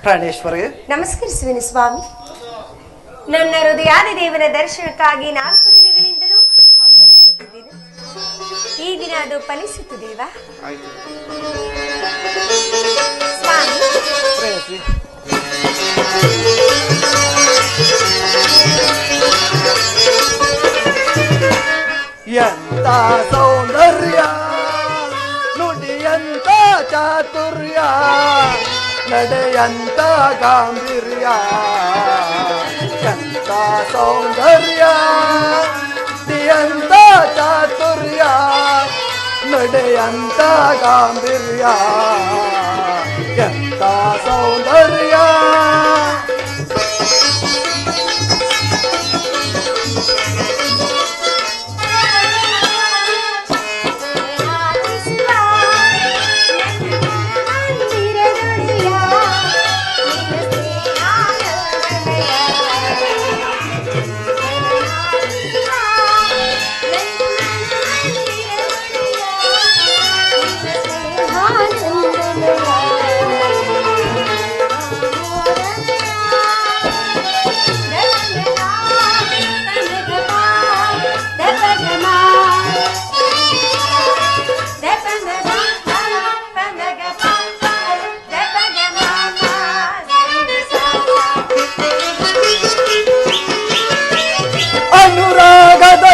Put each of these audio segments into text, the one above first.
ಪ್ರಾಣೇಶ್ವರಿ ನಮಸ್ಕರಿಸುವೆನು ಸ್ವಾಮಿ. ನನ್ನ ಹೃದಯಾದಿ ದೇವರ ದರ್ಶನಕ್ಕಾಗಿ 4 ದಿನಗಳಿಂದಲೂ ಹಂಬಲಿಸುತ್ತಿದ್ದೇನೆ. ಈ ದಿನ ಅದು ಫಲಿಸಿತು ದೇವ. ಸ್ವಾಮಿ ಪ್ರೇಯಸಿ ಎಂತ ಸೌಂದರ್ಯ ನುಡಿಯಂತ ಚಾತುರ್ಯ ನಡೆಯಂತ ಗಾಂಭೀರ್ಯ ಎಂತ ಸೌಂದರ್ಯ ನುಡಿಯಂತ ಚಾತುರ್ಯ ನಡೆಯಂತ ಗಾಂಭೀರ್ಯ ಎಂತ ಸೌಂದರ್ಯ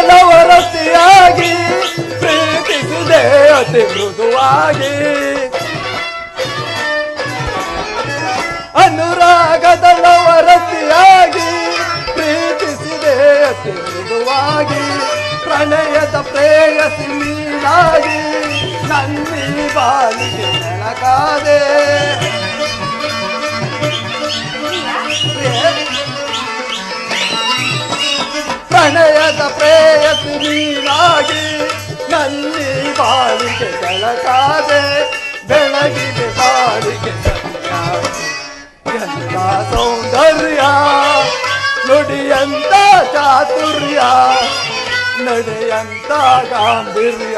ನವರತಿಯಾಗಿ ಪ್ರೀತಿಸಿದೆ ಅತಿ ಮೃದುವಾಗಿ ಅನುರಾಗದ ನವರತಿಯಾಗಿ ಪ್ರೀತಿಸಿದೆ ಅತಿ ಮೃದುವಾಗಿ ಪ್ರಣಯದ ಪ್ರೇಯಸಿ ನೀನಾಗಿ ನನ್ನಿ ಬಾಲಿಗೆ ಬೆಳಕಾದೆ ಪ್ರಣಯದ ಪ್ರೇಯಸಿ ನೀನಾಗಿ ನಲ್ಲಿ ಬಾಳಿಗೆ ಬೆಳಕಾದೆ ಬೆಳಗಿಗೆ ಬಾಳಿಗೆ ಎಂತ ಸೌಂದರ್ಯ ನುಡಿಯಂತ ಚಾತುರ್ಯ ನಡೆಯಂತ ಗಾಂಭೀರ್ಯ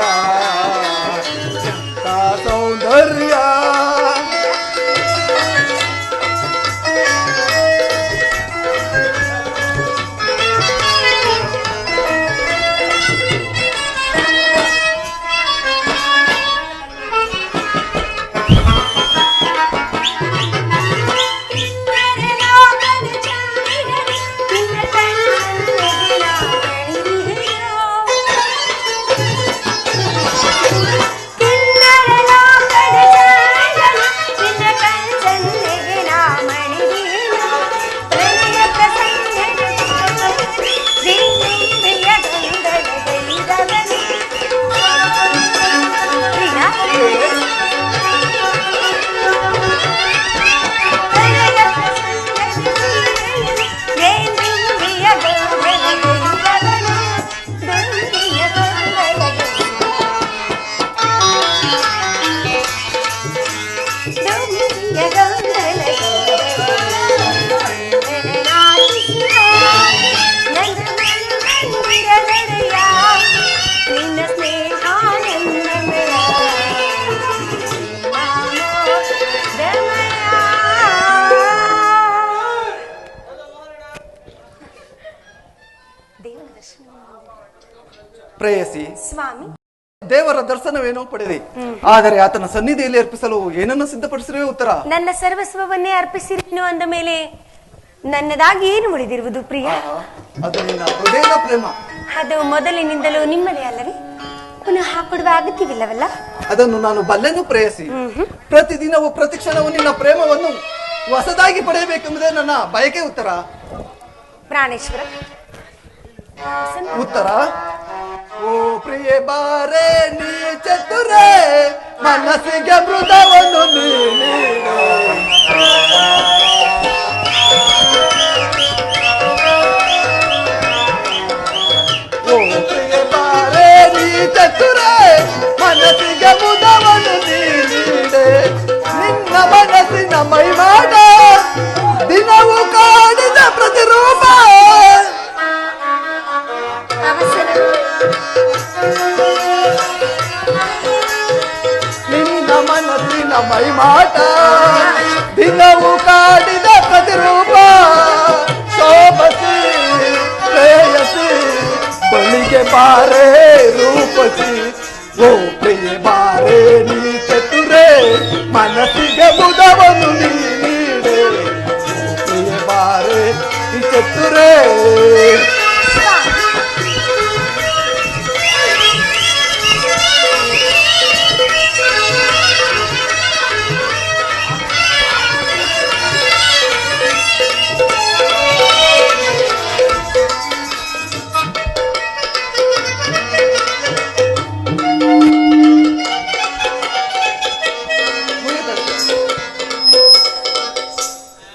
ಎಂತ ಸೌಂದರ್ಯ ಪ್ರೇಯಸಿ ಸ್ವಾಮಿ ದೇವರ ದರ್ಶನವೇನೋ ಪಡೆದೆ, ಆದರೆ ಆತನ ಸನ್ನಿಧಿಯಲ್ಲಿ ಅರ್ಪಿಸಲು ಏನನ್ನು ಸಿದ್ಧಪಡಿಸಿರುವೆ ಉತ್ತರ? ನನ್ನ ಸರ್ವಸ್ವವನ್ನೇ ಅರ್ಪಿಸಿರುವೆನು ಅಂದ ಮೇಲೆ ನನ್ನದಾಗಿ ಏನು ಉಳಿದಿರುವುದು ಪ್ರಿಯ? ಅದು ನಿನ್ನ ಹೃದಯದ ಪ್ರೇಮ. ಅದು ಮೊದಲಿನಿಂದಲೂ ನಿಮ್ಮದೇ ಅಲ್ಲವೇ? ಪುನಃ ಕೊಡುವ ಅಗತ್ಯವಿಲ್ಲವಲ್ಲ? ಅದನ್ನು ನಾನು ಬಲ್ಲೆನು ಪ್ರೇಯಸಿ. ಪ್ರತಿದಿನವೂ ಪ್ರತಿಕ್ಷಣವೂ ನಿನ್ನ ಪ್ರೇಮವನ್ನು ಹೊಸದಾಗಿ ಪಡೆಯಬೇಕೆಂಬುದೇ ನನ್ನ ಬಯಕೆ ಉತ್ತರ. ಪ್ರಾಣೇಶ್ವರ ಉತ್ತರ ಓ ಪ್ರಿಯ ಬಾರೆ ನೀ ಚತುರೆ ಮನಸ್ಸಿಗೆ ಮೃದವನ್ನು ನೀಡು ಓ ಪ್ರಿಯ ಬಾರೆ ನೀ ಚತುರೆ ಮನಸ್ಸಿಗೆ ಮೃದವನ್ನು ನೀಡೆ ನಿನ್ನ ಮನಸ್ಸಿನ ಮೈಮಾಡ ದಿನವೂ ಕಾಡಿದ ಪ್ರತಿರೂಪ ನಿನ್ನ ಮನಸ್ಸಿನ ಮೈಮಾಟ ದಿನವೂ ಕಾಡಿ ಬಾರೆ ರೂಪಸಿ ಓ ಪ್ರಿಯ ಬಾರೆ ನೀ ಚತುರೆ ಮನಸ್ಸಿಗೆ ಮುದವನ್ನು ನೀಡೆ ಓ ಪ್ರಿಯ ಬಾರೆ ನೀ ಚತುರೆ.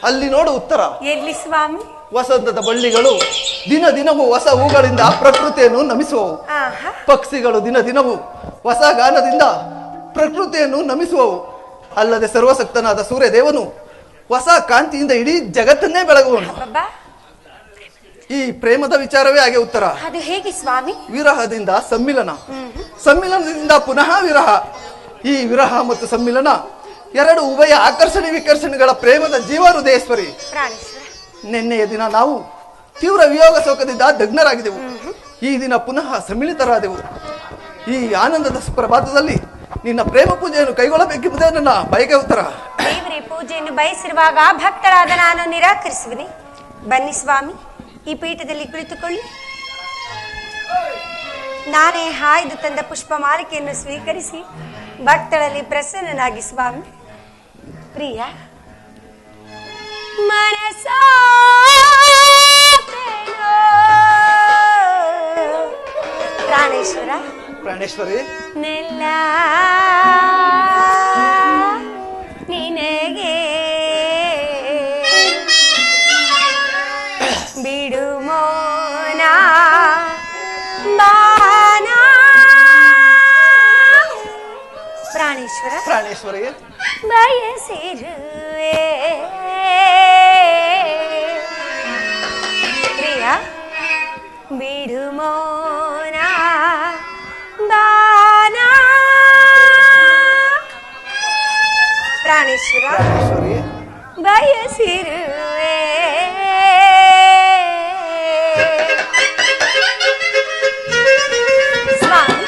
ಅಲ್ಲಿ ನೋಡು ಉತ್ತರ. ಎಲ್ಲಿ ಸ್ವಾಮಿ? ವಸಂತದ ಬಳ್ಳಿಗಳು ದಿನ ದಿನವೂ ಹೊಸ ಹೂಗಳಿಂದ ಪ್ರಕೃತಿಯನ್ನು ನಮಿಸುವವು. ಪಕ್ಷಿಗಳು ದಿನ ದಿನವೂ ಹೊಸ ಗಾನದಿಂದ ಪ್ರಕೃತಿಯನ್ನು ನಮಿಸುವವು. ಅಲ್ಲದೆ ಸರ್ವಶಕ್ತನಾದ ಸೂರ್ಯದೇವನು ಹೊಸ ಕಾಂತಿಯಿಂದ ಇಡೀ ಜಗತ್ತನ್ನೇ ಬೆಳಗುವನು. ಈ ಪ್ರೇಮದ ವಿಚಾರವೇ ಹಾಗೆ ಉತ್ತರ. ಅದು ಹೇಗೆ ಸ್ವಾಮಿ? ವಿರಹದಿಂದ ಸಮ್ಮಿಲನ, ಸಮ್ಮಿಲನದಿಂದ ಪುನಃ ವಿರಹ. ಈ ವಿರಹ ಮತ್ತು ಸಮ್ಮಿಲನ ಎರಡು ಉಭಯ ಆಕರ್ಷಣೆ ವಿಕರ್ಷಣೆಗಳ ಪ್ರೇಮದ ಜೀವ ಹೃದಯೇಶ್ವರಿ. ನಿನ್ನೆಯ ದಿನ ನಾವು ತೀವ್ರ ವಿಯೋಗ ಶೋಕದಿಂದ ದಗ್ನರಾಗಿದ್ದೆವು. ಈ ದಿನ ಪುನಃ ಸಮ್ಮಿಳಿತರಾದೆವು. ಈ ಆನಂದದ ಪ್ರಭಾತದಲ್ಲಿ ನಿನ್ನ ಪ್ರೇಮ ಪೂಜೆಯನ್ನು ಕೈಗೊಳ್ಳಬೇಕೆಂಬುದೇ ನನ್ನ ಬಯಕೆ ಉತ್ತರ. ದೇವರೇ ಪೂಜೆಯನ್ನು ಬಯಸಿರುವಾಗ ಭಕ್ತರಾದ ನಾನು ನಿರಾಕರಿಸುವಿನಿ. ಬನ್ನಿ ಸ್ವಾಮಿ, ಈ ಪೀಠದಲ್ಲಿ ಕುಳಿತುಕೊಳ್ಳಿ. ನಾನೇ ಹಾಯ್ದು ತಂದ ಪುಷ್ಪ ಮಾಲಿಕೆಯನ್ನು ಸ್ವೀಕರಿಸಿ ಭಕ್ತರಲ್ಲಿ ಪ್ರಸನ್ನನಾಗಿ ಸ್ವಾಮಿ. ಪ್ರಿಯ ಮನಸ ಪ್ರಾಣೇಶ್ವರ ಪ್ರಾಣೇಶ್ವರಿ ನೆಲ್ಲ ನಿನಗೆ ಬಿಡು ಮೋನ ಬಾನ. ಪ್ರಾಣೇಶ್ವರ ಪ್ರಾಣೇಶ್ವರಿ ಬಯಸಿರುವೆ ಪ್ರಿಯ ಬಿಡು ಮೋನ ಬಾನ. ಪ್ರಾಣೇಶ್ವರ ಪ್ರಾಣೇಶ್ವರಿ ಬಯಸಿರುವೆ ಸ್ವಾಮಿ.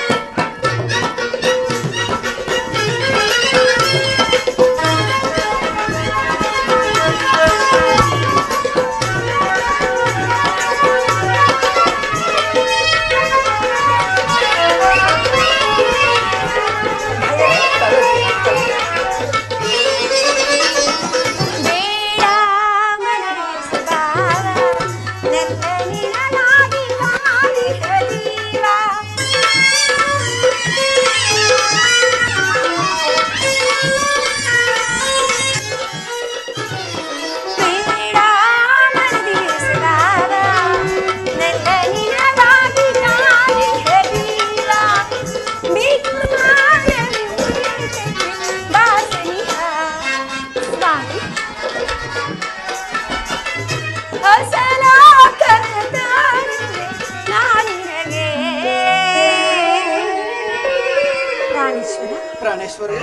ಪ್ರಾಣೇಶ್ವರಿ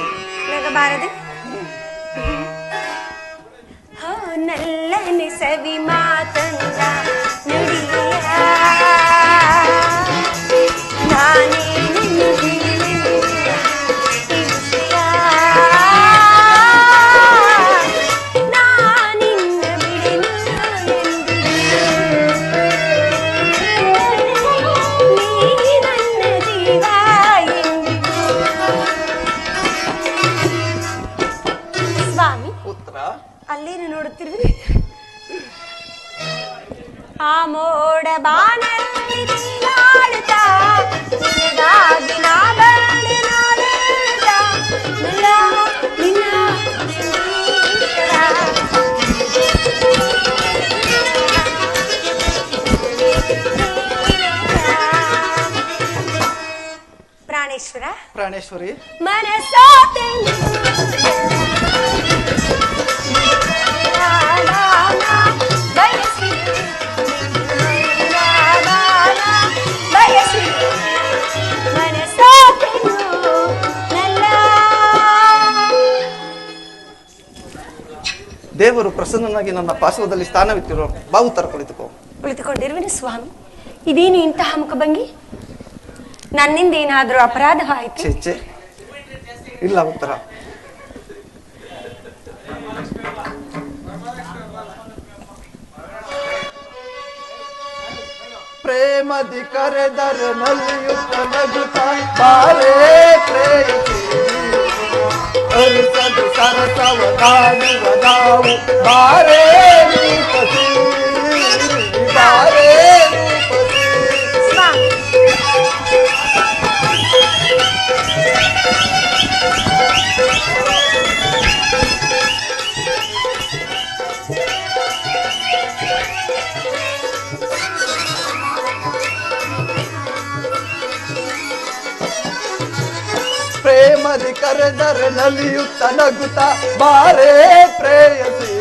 ನಗಬಾರದೆ ನಲ್ಲನೆ ಸವಿ ಮಾತಂದ ನುಡಿಯ ನಾನೇ ಅಲ್ಲೇನು ನೋಡುತ್ತಿರುವೆ? ಆ ಮೋಡ ಬಾನಲ್ಲಿ ನೀಲಾಡುತ್ತಾ ನಿನಗಾಗಿ ನಾ ಬಂದೆ ನಾಡುತ್ತಾ ನಿನ್ನ ಪ್ರಾಣೇಶ್ವರ ಪ್ರಾಣೇಶ್ವರಿ ಮನಸಾತೆ ದೇವರು ಪ್ರಸನ್ನನಾಗಿ ನನ್ನ ಪಾರ್ಶ್ವದಲ್ಲಿ ಸ್ಥಾನವಿತ್ತಿರೋ ಬಾವು ತರ ಕುಳಿತುಕೋ. ಕುಳಿತುಕೊಂಡಿರುವೆನು ಸ್ವಾಮಿ. ಇದೇನು ಇಂತಹ ಮುಖಭಂಗಿ? ನನ್ನಿಂದ ಏನಾದ್ರೂ ಅಪರಾಧವಾಯಿತು? ಚೇಚೆ ಇಲ್ಲ ಉತ್ತರ. ಪ್ರೇಮದಿ ಕರೆದರೆ ನಲಿಯುತ್ತ ನಗುತ್ತ ಬಾರೇ ಪ್ರೇಯಸಿ, ಅರಿಸದು ಸರಸವ ಕಾಣುವ ನಾವು ಬಾರೇ ರೂಪಸಿ, ಬಾರೇ ರೂಪಸಿ. ಪ್ರೇಮದಿ ಕರೆದರೆ ನಲಿಯುತ್ತ ನಗುತ್ತ ಬಾರೇ ಪ್ರೇಯಸಿ,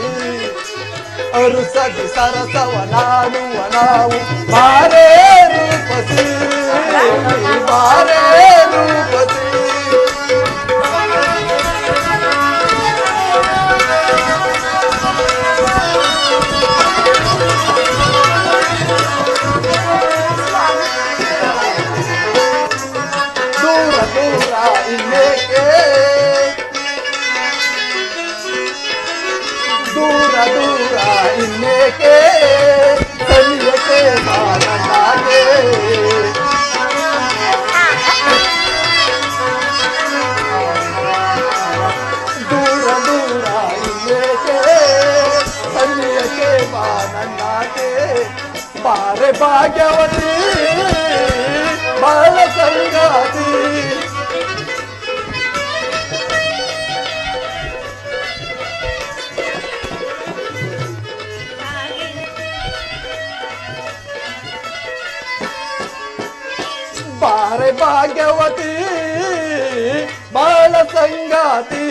ಅರುಸದಿ ಸರಸವ ನಾಡುವ ನಾವು ಬಾರೇ ರೂಪಸಿ, ಬಾರೇ ರೂಪಸಿ. ದೂರ ದೂರ ಇನ್ನೇಕೆ, ದೂರ ದೂರ ಇನ್ನೇಕೆ, ಸನಿಯಕ್ಕೆ ಬಾರಲಾಗೆ. ದೂರ ದೂರ ಇನ್ನೇಕೆ, ಸನಿಯಕ್ಕೆ ಬಾರಲಾಗೆ. ಬಾರೆ ಭಾಗ್ಯವತಿ ಬಾಳ ಸಂಗಾತಿ, ಬಾರೆ ಭಾಗ್ಯವತಿ ಬಾಳ ಸಂಗಾತಿ.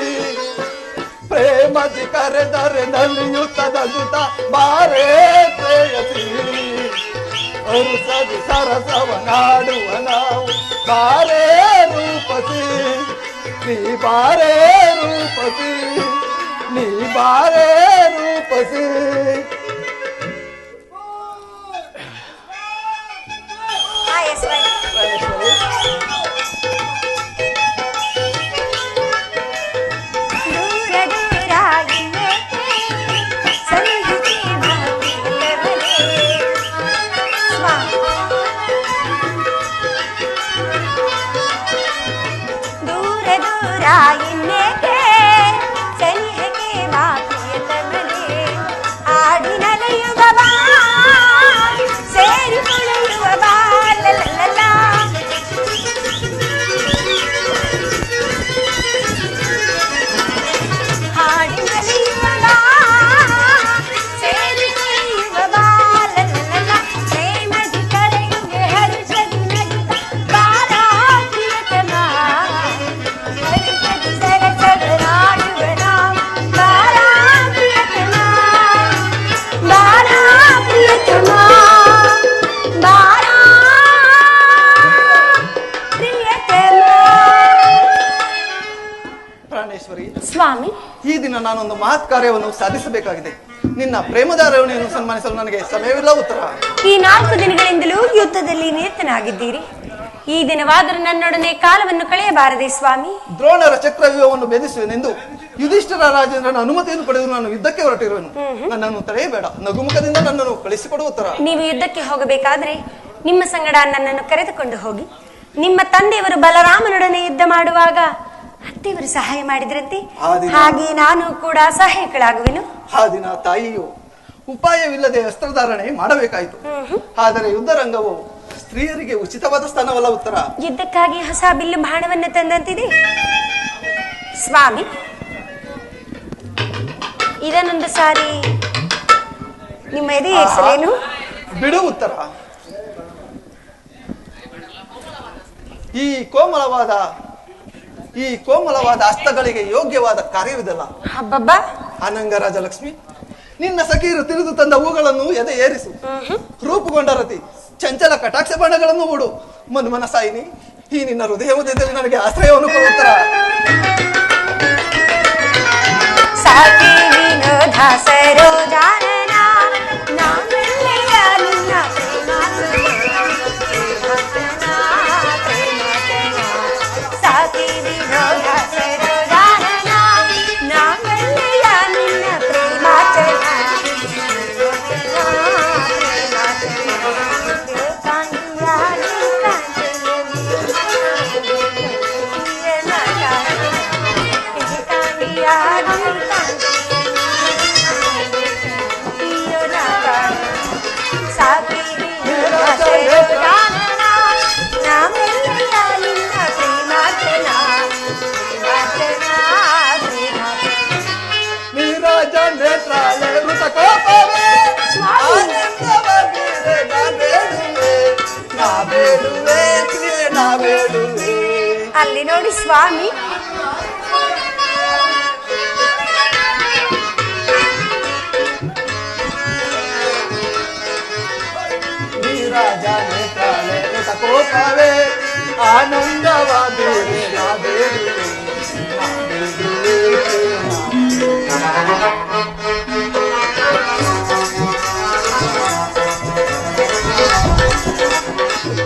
ಪ್ರೇಮದಿ ಕರೆದರೆ ನಲಿಯುತ್ತ ನಗುತ್ತ ಬಾರೇ ಪ್ರೇಯಸಿ, ಅರುಸದಿ ಸರಸವ ನಾಡುವ ನಾವು ಬಾರೇ ರೂಪಸಿ, ನೀ ಬಾರೇ ರೂಪಸಿ, ನೀ ಬಾರೇ ರೂಪಸಿ. ಸ್ವಾಮಿ, ಈ ದಿನ ನಾನೊಂದು ಮಹತ್ ಕಾರ್ಯವನ್ನು ಸಾಧಿಸಬೇಕಾಗಿದೆ. ನಿನ್ನ ಪ್ರೇಮದ ಅರವಣೆಯನ್ನು ಸನ್ಮಾನಿಸಲು ನನಗೆ ಸಮಯವಿಲ್ಲ ಉತ್ತರ. ಈ 4 ದಿನಗಳಿಂದಲೂ ಯುದ್ಧದಲ್ಲಿ ನಿರತನಾಗಿದ್ದೀರಿ. ಈ ದಿನವಾದರೂ ನನ್ನೊಡನೆ ಕಾಲವನ್ನು ಕಳೆಯಬಾರದೆ ಸ್ವಾಮಿ? ದ್ರೋಣರ ಚಕ್ರವ್ಯೂಹವನ್ನು ಭೇದಿಸುವೆನೆಂದು ಯುಧಿಷ್ಠಿರ ರಾಜೇಂದ್ರನ ಅನುಮತಿಯನ್ನು ಪಡೆದು ನಾನು ಯುದ್ಧಕ್ಕೆ ಹೊರಟಿರುವೆನು. ನನ್ನನ್ನು ತಡೆಯಬೇಡ, ನಗುಮುಖದಿಂದ ನನ್ನನ್ನು ಕಳಿಸಿಕೊಡುವ ಉತ್ತರ. ನೀವು ಯುದ್ಧಕ್ಕೆ ಹೋಗಬೇಕಾದ್ರೆ ನಿಮ್ಮ ಸಂಗಡ ನನ್ನನ್ನು ಕರೆದುಕೊಂಡು ಹೋಗಿ. ನಿಮ್ಮ ತಂದೆಯವರು ಬಲರಾಮನೊಡನೆ ಯುದ್ಧ ಮಾಡುವಾಗ ಅತ್ತೆಯವರು ಸಹಾಯ ಮಾಡಿದ್ರಂತೆ, ಹಾಗೆ ನಾನು ಕೂಡ ಸಹಾಯಕಳಾಗುವೆನು. ಆ ದಿನ ತಾಯಿಯು ಉಪಾಯವಿಲ್ಲದೆ ವಸ್ತ್ರಧಾರಣೆ ಮಾಡಬೇಕಾಯಿತು. ಆದರೆ ಯುದ್ಧ ರಂಗವು ಸ್ತ್ರೀಯರಿಗೆ ಉಚಿತವಾದ ಸ್ಥಾನವಲ್ಲ ಉತ್ತರ. ಯುದ್ಧಕ್ಕಾಗಿ ಹೊಸ ಬಿಲ್ಲು ಬಾಣವನ್ನು ತಂದಂತಿದೆ ಸ್ವಾಮಿ. ಇದನ್ನೊಂದು ಸಾರಿ ನಿಮ್ಮ ಎದೆ ಏರಿಸಲೇನು? ಬಿಡು ಉತ್ತರ. ಈ ಕೋಮಲವಾದ ಹಸ್ತಗಳಿಗೆ ಯೋಗ್ಯವಾದ ಕಾರ್ಯವಿದಲ್ಲ. ಹಬ್ಬಬ್ಬ ಅನಂಗ ರಾಜಲಕ್ಷ್ಮಿ, ನಿನ್ನ ಸಖೀರು ತಿಳಿದು ತಂದ ಹೂಗಳನ್ನು ಎದೆ ಏರಿಸು. ರೂಪುಗೊಂಡ ರತಿ ಚಂಚಲ ಕಟಾಕ್ಷ ಬಾಣಗಳನ್ನು ಹೂಡು. ಮನ್ಮನಸಾಯಿನಿ, ಈ ನಿನ್ನ ಹೃದಯ ಉದಯದಲ್ಲಿ ನನಗೆ ಆಶ್ರಯವನ್ನು ಕೊಡುತ್ತರ. ಅಲ್ಲಿ ನೋಡಿ ಸ್ವಾಮಿ, ರಾಜನೇ ಕಾಲೆ ಕೋಪವೇ ಆನಂದವಾದ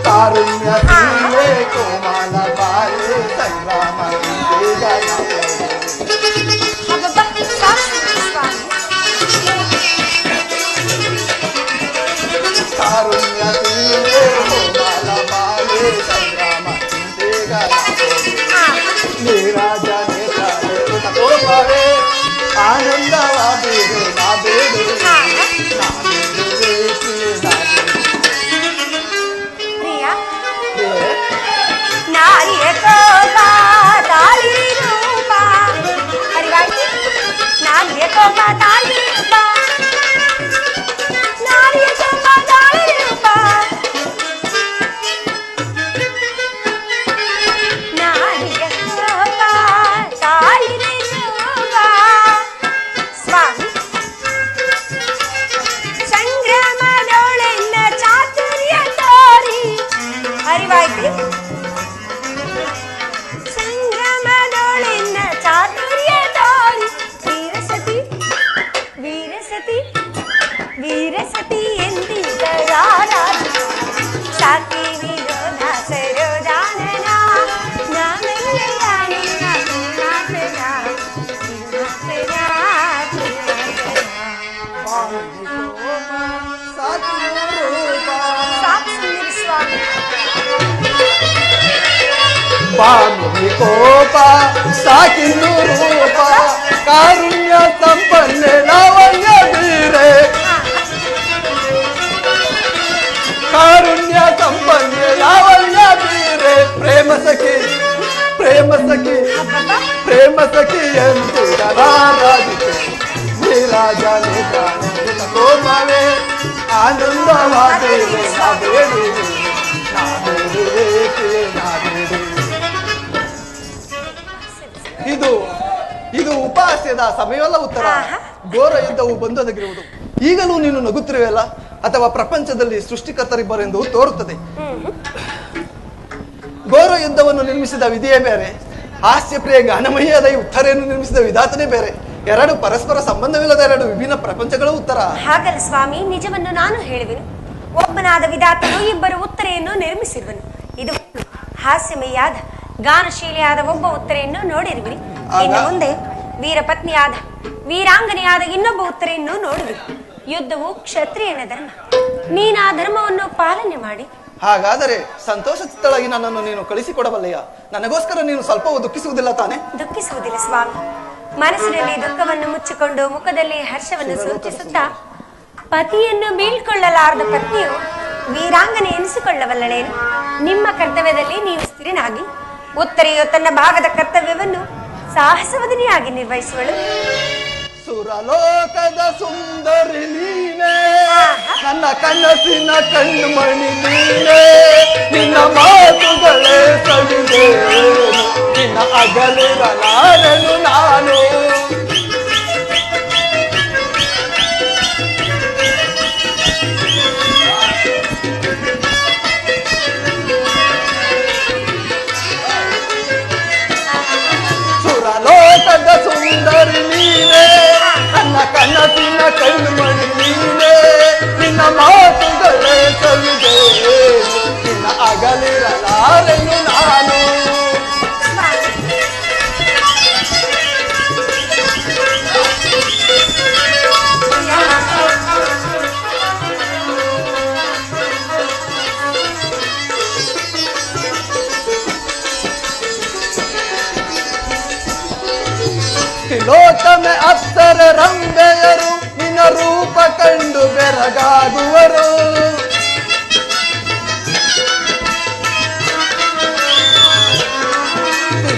ಕಾರುಣ್ಯ ಕೋಮಾಲ ಬಾಲೆ ಸಂಗ್ರಾಮ ಕಾರುಣ್ಯ ಕೋಮಾಲ ಬಾಲೆ ಸಂಗ್ರಾಮ ನೀರಾಜನೆ ಕೋಪವೇ ಆನಂದವಾದ ನಾರಿಯ ಕೋಪ ತಾಳಿ ರೂಪ, ಅರಿವಾಯ್ತು? ನಾರಿಯ ಕೋಪ ತಾಳಿ ರೂಪ, ನಾರಿಯ ಕೋಪ ತಾಳಿ ರೂಪ, ನಾರಿಯ ಕೋಪ ತಾಳಿ ರೂಪ. ಸ್ವಾಮಿ ಸಂಗ್ರಾಮದೊಳೆನ್ನ ಚಾತುರ್ಯ ತೋರಿ, ಅರಿವಾಯ್ತು? ಸಂಗ್ರಾಮದೊಳೆನ್ನ ಚಾತುರ್ಯ ತೋರಿ ವೀರಸತಿ ವೀರಸತಿ ವೀರಸತಿ ಎಂದಿದ್ದರಾರ ಸಾಕಿ ವಿರೋಧ ಸರೋದಾನನ ನಾನೆಲ್ಲ ನಿನ್ನ ಸಿಂಹಾಸನ ಸ್ವಾಮಿ. ಪಾಮಿ ಕೋಪ ಸಾಕಿನ್ನು ರೂಪ ಕಾರುಣ್ಯ ಸಂಪನ್ನೆ ಲಾವಣ್ಯ ಬೀರೆ, ಕಾರುಣ್ಯ ಸಂಪನ್ನೆ ಲಾವಣ್ಯ ಬೀರೆ ಪ್ರೇಮ ಸಖಿ ಪ್ರೇಮ ಸಖಿ ಪ್ರೇಮ ಸಖಿ ಎಂದು ರಾಧಿಕೆ ನೀರಾಜನೆ ಕೋಪವೇ ಆನಂದವಾದ ಇದು ಇದು ಉಪಹಾಸ್ಯದ ಸಮಯವಲ್ಲ ಉತ್ತರ. ಘೋರ ಯುದ್ಧವು ಬಂದೊದಗಿರುವುದು. ಈಗಲೂ ನೀನು ನಗುತ್ತಿರುವೆಯಲ್ಲ, ಅಥವಾ ಪ್ರಪಂಚದಲ್ಲಿ ಸೃಷ್ಟಿಕರ್ತರಿಬ್ಬರೆಂದು ತೋರುತ್ತದೆ. ಘೋರ ಯುದ್ಧವನ್ನು ನಿರ್ಮಿಸಿದ ವಿಧಿಯೇ ಬೇರೆ, ಹಾಸ್ಯಪ್ರಿಯ ಗಾನಮಯ್ಯದ ಉತ್ತರೆಯನ್ನು ನಿರ್ಮಿಸಿದ ವಿಧಾತನೇ ಬೇರೆ. ಎರಡು ಪರಸ್ಪರ ಸಂಬಂಧವಿಲ್ಲದ ಎರಡು ವಿಭಿನ್ನ ಪ್ರಪಂಚಗಳ ಉತ್ತರ. ಹಾಗಲ್ಲ ಸ್ವಾಮಿ, ನಿಜವನ್ನು ನಾನು ಹೇಳುವೆನು. ಒಬ್ಬನಾದ ವಿಧಾತನು ಇಬ್ಬರು ಉತ್ತರೆಯನ್ನು ನಿರ್ಮಿಸಿರುವನು. ಇದು ಹಾಸ್ಯಮಯ್ಯಾದ ಗಾನಶೀಲಿಯಾದ ಒಬ್ಬ ಉತ್ತರೆಯನ್ನು ನೋಡಿರುವಿರಿ. ಇನ್ನು ಮುಂದೆ ವೀರಪತ್ನಿಯಾದ ವೀರಾಂಗನೆಯಾದ ಇನ್ನೊಬ್ಬ ಉತ್ತರೆಯನ್ನು ನೋಡುವಿರಿ. ಯುದ್ಧವು ಕ್ಷತ್ರಿಯನ ಧರ್ಮ. ನೀನು ಆ ಧರ್ಮವನ್ನು ಪಾಲನೆ ಮಾಡಿ. ಹಾಗಾದರೆ ಸಂತೋಷ ಚಿತ್ತಳಾಗಿ ನನ್ನನ್ನು ನೀನು ಕಳಿಸಿಕೊಡಬಲ್ಲೆಯ? ನನಗೋಸ್ಕರ ನೀನು ಸ್ವಲ್ಪವೂ ದುಃಖಿಸುವುದಿಲ್ಲ ತಾನೆ? ದುಃಖಿಸುವುದಿಲ್ಲ ಸ್ವಾಮಿ. ಮನಸ್ಸಿನಲ್ಲಿ ದುಃಖವನ್ನು ಮುಚ್ಚಿಕೊಂಡು ಮುಖದಲ್ಲಿ ಹರ್ಷವನ್ನು ಸೂಚಿಸುತ್ತಾ, ಪತಿಯನ್ನು ಬೀಳ್ಕೊಳ್ಳಲಾರದ ಪತ್ನಿಯು ವೀರಾಂಗನೆ ಎನಿಸಿಕೊಳ್ಳಬಲ್ಲಳೇನು? ನಿಮ್ಮ ಕರ್ತವ್ಯದಲ್ಲಿ ನೀವು ಸ್ಥಿರನಾಗಿ, ಉತ್ತರೆಯು ತನ್ನ ಭಾಗದ ಕರ್ತವ್ಯವನ್ನು ಸಾಹಸವದನಿಯಾಗಿ ನಿರ್ವಹಿಸುವಳು. ಸುರಲೋಕದ ಸುಂದರಿ ನೀನೇ, ನನ್ನ ಕನಸಿನ ಕಣ್ಮಣಿ ನೀನೇ, ನಿನ್ನ ಮಾತುಗಳೇ ಸವಿದೆ, ನಿನ್ನ ಅಗಲಿರಲಾರನು ನಾನು. ಸುರಲೋಕದ ಸುಂದರಿ ನೀನೇ, ನನ್ನ ಕನಸಿನ ಕಣ್ಮಣಿ ನೀನೇ, ನಿನ್ನ ಮಾತುಗಳೇ ಸವಿದೆ, ನಿನ್ನ ಅಗಲಿರಲಾರನು ನಾನು. ಲೋಕಮೆ ಅಪ್ಸರ ರಂಬೆಯರು ನಿನ್ನ ರೂಪ ಕಂಡು ಬೆರಗಾಗುವರು.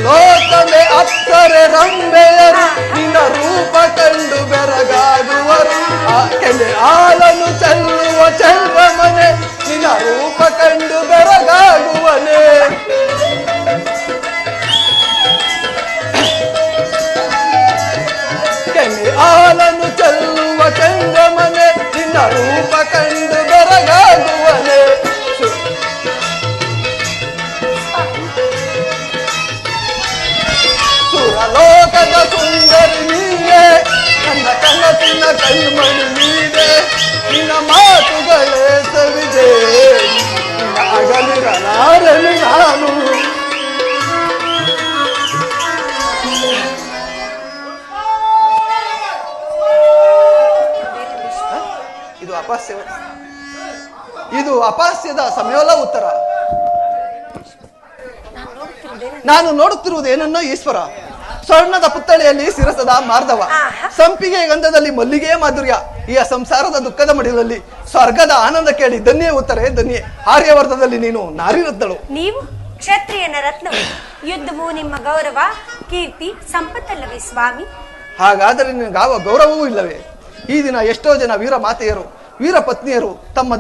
ಲೋಕಮೆ ಅಪ್ಸರ ರಂಬೆಯರು ನಿನ್ನ ರೂಪ ಕಂಡು ಬೆರಗಾಗುವರು. ಕೆಲೆ ಹಾಲನ್ನು ಚೆಲ್ಲುವ ಚಂದ್ರಮನೆ ನಿನ್ನ ರೂಪ ಕಂಡು ಬೆರಗಾಗುವನೆ. ಯಾರನು ನಾನು ಇದು ಅಪಹಾಸ್ಯದ ಸಮಯವಲ್ಲ ಉತ್ತರ. ನಾನು ನೋಡುತ್ತಿರುವುದು ಏನನ್ನೋ ಈಶ್ವರ. ಸ್ವರ್ಣದ ಪುತ್ಥಳಿಯಲ್ಲಿ ಶಿರಸದ ಮಾರ್ಧವ, ಸಂಪಿಗೆ ಗಂಧದಲ್ಲಿ ಮಲ್ಲಿಗೆ ಮಾಧುರ್ಯ. ಈ ಸಂಸಾರದ ದುಃಖದ ಮಡಿಲಲ್ಲಿ ಸ್ವರ್ಗದ ಆನಂದ ಕೇಳಿ ಧನ್ಯೇ ಉತ್ತರೆ ಧನ್ಯೇ. ಆರ್ಯವರ್ಧದಲ್ಲಿ ನೀನು ನಾರಿರದ್ದಳು. ನೀವು ಕ್ಷತ್ರಿಯನ ರತ್ನವು, ಯುದ್ಧವು ನಿಮ್ಮ ಗೌರವ ಕೀರ್ತಿ ಸಂಪತ್ತಲ್ಲವೇ ಸ್ವಾಮಿ? ಹಾಗಾದರೆ ನಿನಗಾವ ಗೌರವವೂ ಇಲ್ಲವೇ? ಈ ದಿನ ಎಷ್ಟೋ ಜನ ವೀರ ಮಾತೆಯರು ವೀರ ಪತ್ನಿಯರು ತಮ್ಮ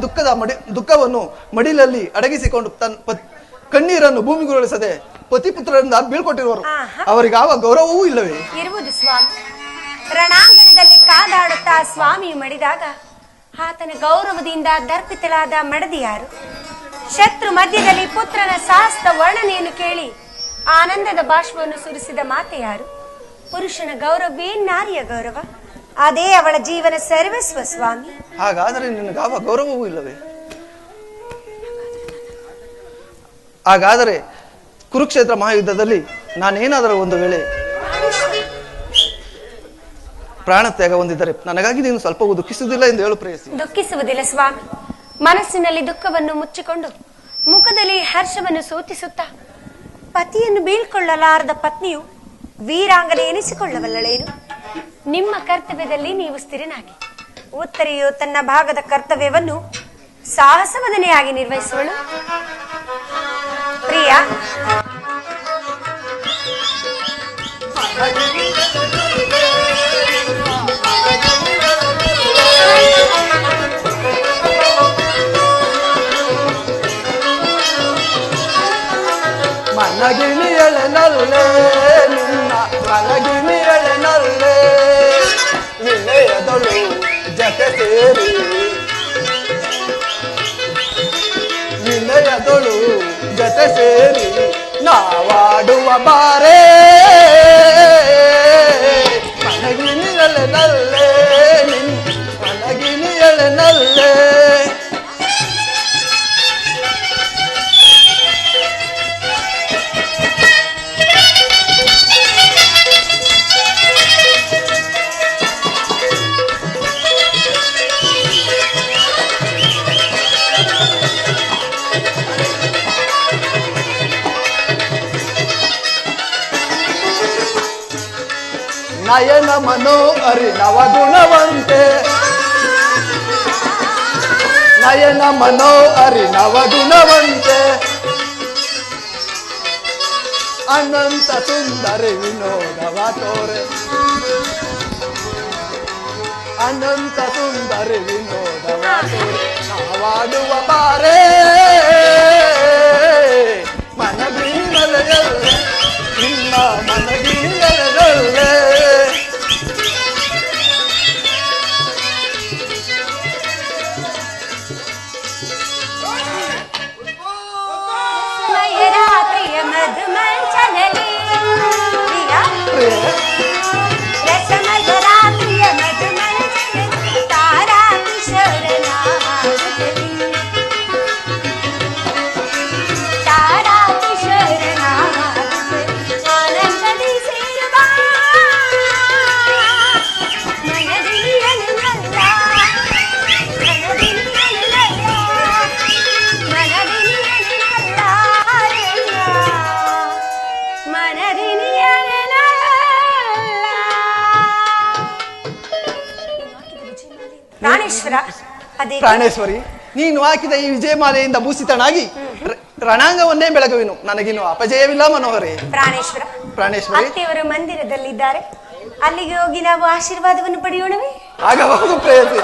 ದುಃಖವನ್ನು ಮಡಿಲಲ್ಲಿ ಅಡಗಿಸಿಕೊಂಡು ಕಣ್ಣೀರನ್ನು ಭೂಮಿಗುರುಳಿಸದೆ ಪತಿಪುತ್ರರಿಂದ ಬೀಳ್ಕೊಟ್ಟಿರುವರು. ಅವರಿಗಾವ ಗೌರವವೂ ಇಲ್ಲವೇ? ಇರುವುದು ಸ್ವಾಮಿ. ರಣಾಂಗಣದಲ್ಲಿ ಕಾದಾಡುತ್ತಾ ಸ್ವಾಮಿಯು ಮಡಿದಾಗ ಆತನ ಗೌರವದಿಂದ ದರ್ಪಿತಳಾದ ಮಡದಿ ಯಾರು? ಶತ್ರು ಮಧ್ಯದಲ್ಲಿ ಪುತ್ರನ ಸಾಹಸ ವರ್ಣನೆಯನ್ನು ಕೇಳಿ ಆನಂದದ ಬಾಷ್ಪವನ್ನು ಸುರಿಸಿದ ಮಾತೆ ಯಾರು? ಪುರುಷನ ಗೌರವವೇ ನಾರಿಯ ಗೌರವ, ಅದೇ ಅವಳ ಜೀವನ ಸರ್ವಸ್ವ ಸ್ವಾಮಿ. ಹಾಗಾದರೆ ನಿನಗಾವ ಗೌರವವೂ ಇಲ್ಲವೇ? ಹಾಗಾದರೆ ಕುರುಕ್ಷೇತ್ರ ಮಹಾಯುದ್ಧದಲ್ಲಿ ನಾನೇನಾದರೂ ಒಂದು ವೇಳೆ ಪ್ರಾಣತ್ಯಾಗ ಹೊಂದಿದ್ದರೆ ನನಗಾಗಿ ನೀನು ಸ್ವಲ್ಪವೂ ದುಃಖಿಸುವುದಿಲ್ಲ ಎಂದು ಹೇಳು ಪ್ರೇಯಸಿ. ದುಃಖಿಸುವುದಿಲ್ಲ ಸ್ವಾಮಿ. ಮನಸ್ಸಿನಲ್ಲಿ ದುಃಖವನ್ನು ಮುಚ್ಚಿಕೊಂಡು ಮುಖದಲ್ಲಿ ಹರ್ಷವನ್ನು ಸೂಚಿಸುತ್ತಾ ಪತಿಯನ್ನು ಬೀಳ್ಕೊಳ್ಳಲಾರದ ಪತ್ನಿಯು ವೀರಾಂಗನೆ ಎನಿಸಿಕೊಳ್ಳಬಲ್ಲಳೇನು? ನಿಮ್ಮ ಕರ್ತವ್ಯದಲ್ಲಿ ನೀವು ಸ್ಥಿರನಾಗಿ, ಉತ್ತರೆಯು ತನ್ನ ಭಾಗದ ಕರ್ತವ್ಯವನ್ನು ಸಾಹಸವದನೆಯಾಗಿ ನಿರ್ವಹಿಸುವಳು. ಪ್ರಿಯ ಮನಗಿಣಿಯಳನಲ್ಲೇ ನಿನ್ನ ಮನಗಿಣಿಯಳನಲ್ಲೇ ವಿನಯದಳು ಜತೆ ಸೇರಿ ವಿನಯದಳು ಜತೆ ಸೇರಿ ನಾವಾಡುವ ಬಾರೇ ಮನಗಿಣಿಯಳನಲ್ಲೇ ನಿನ್ನ ಮನಗಿಣಿಯಳನಲ್ಲೇ. ನಯನ ಮನೋಹರಿ ನವಗುಣವಂತೆ, ನಯನ ಮನೋಹರಿ ನವಗುಣವಂತೆ, ಅನಂತ ಸುಂದರಿ ವಿನೋದವ ತೋರೆ, ಅನಂತ ಸುಂದರಿ ವಿನೋದವ ತೋರೆ ನಾವಾಡುವ ಬಾರೇ ಮನಗೀನಲೆಯಲ್ಲೇ ನಿನ್ನ ಮನಗೀನಲೆಯಲ್ಲೇ. ಪ್ರಾಣೇಶ್ವರಿ, ನೀನು ಹಾಕಿದ ಈ ವಿಜಯಮಾಲೆಯಿಂದ ಭೂಷಿತನಾಗಿ ರಣಾಂಗವನ್ನೇ ಬೆಳಗುವೆನು. ನನಗಿನ್ನು ಅಪಜಯವಿಲ್ಲ ಮನೋಹರೇ. ಪ್ರಾಣೇಶ್ವರ, ಪ್ರಾಣೇಶ್ವರಿ ಅತ್ತೆಯವರು ಮಂದಿರದಲ್ಲಿದ್ದಾರೆ, ಅಲ್ಲಿಗೆ ಹೋಗಿ ನಾವು ಆಶೀರ್ವಾದವನ್ನು ಪಡೆಯೋಣವೇ? ಆಗಬಹುದು ಪ್ರೇಯಸಿ.